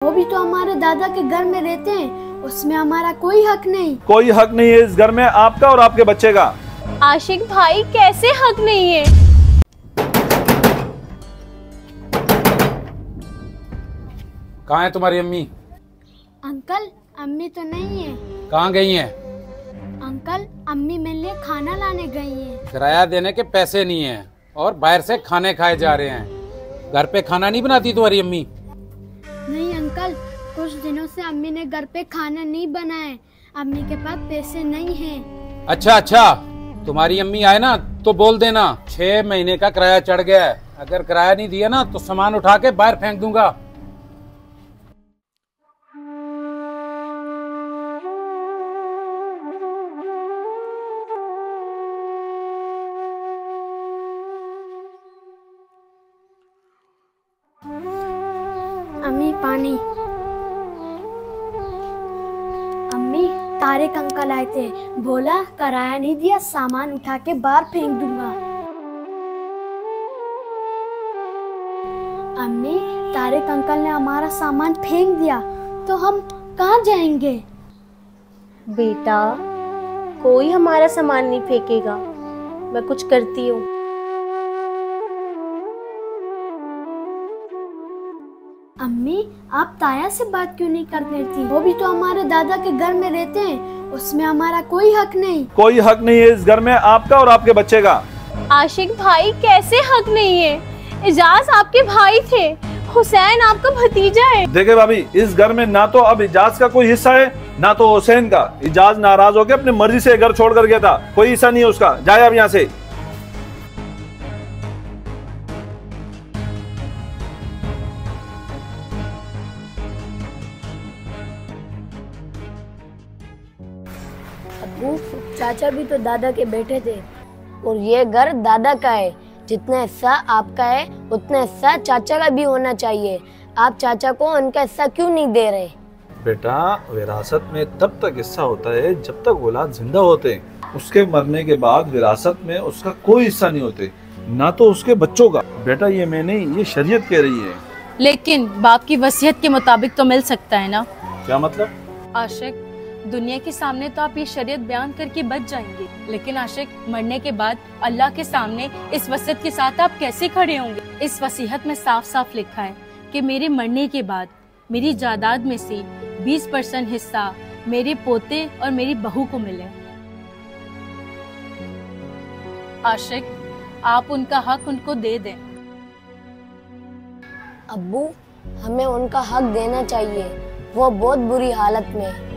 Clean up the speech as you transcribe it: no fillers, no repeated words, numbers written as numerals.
वो भी तो हमारे दादा के घर में रहते हैं, उसमें हमारा कोई हक नहीं। कोई हक नहीं है इस घर में आपका और आपके बच्चे का। आशिक भाई कैसे हक नहीं है? कहाँ है तुम्हारी अम्मी? अंकल अम्मी तो नहीं है। कहाँ गई हैं? अंकल अम्मी मेरे लिए खाना लाने गई हैं। किराया देने के पैसे नहीं है और बाहर से खाने खाए जा रहे हैं। घर पे खाना नहीं बनाती तुम्हारी अम्मी? नहीं अंकल, कुछ दिनों से अम्मी ने घर पे खाना नहीं बनाए, अम्मी के पास पैसे नहीं हैं। अच्छा, तुम्हारी अम्मी आए ना तो बोल देना 6 महीने का किराया चढ़ गया है। अगर किराया नहीं दिया ना तो सामान उठा के बाहर फेंक दूंगा। अम्मी पानी। अम्मी तारिक अंकल आए थे, बोला किराया नहीं दिया सामान उठा के बाहर फेंक दूंगा। अम्मी तारिक अंकल ने हमारा सामान फेंक दिया तो हम कहाँ जाएंगे? बेटा कोई हमारा सामान नहीं फेंकेगा, मैं कुछ करती हूँ। अम्मी आप ताया से बात क्यों नहीं कर रही थी? वो भी तो हमारे दादा के घर में रहते हैं, उसमें हमारा कोई हक नहीं। कोई हक नहीं है इस घर में आपका और आपके बच्चे का। आशिक भाई कैसे हक नहीं है? इजाज आपके भाई थे, हुसैन आपका भतीजा है। देखे भाभी, इस घर में ना तो अब इजाज का कोई हिस्सा है ना तो हुसैन का। इजाज नाराज होकर अपनी मर्जी से घर छोड़ कर गया था, कोई हिस्सा नहीं है उसका। जाए अब यहाँ से। अब्बू चाचा भी तो दादा के बेटे थे और ये घर दादा का है। जितना हिस्सा आपका है उतना हिस्सा चाचा का भी होना चाहिए। आप चाचा को उनका हिस्सा क्यों नहीं दे रहे? बेटा विरासत में तब तक हिस्सा होता है जब तक औलाद जिंदा होते हैं। उसके मरने के बाद विरासत में उसका कोई हिस्सा नहीं होते, ना तो उसके बच्चों का। बेटा ये मैं नहीं, ये शरीयत कह रही है। लेकिन बाप की वसीयत के मुताबिक तो मिल सकता है ना? क्या मतलब? आशिक दुनिया के सामने तो आप ये शरीयत बयान करके बच जाएंगे, लेकिन आशिक मरने के बाद अल्लाह के सामने इस वसीयत के साथ आप कैसे खड़े होंगे? इस वसीयत में साफ साफ लिखा है कि मेरे मरने के बाद मेरी जायदाद में से 20% हिस्सा मेरे पोते और मेरी बहू को मिले। आशिक आप उनका हक उनको दे दें। अब्बू हमें उनका हक देना चाहिए, वो बहुत बुरी हालत में है।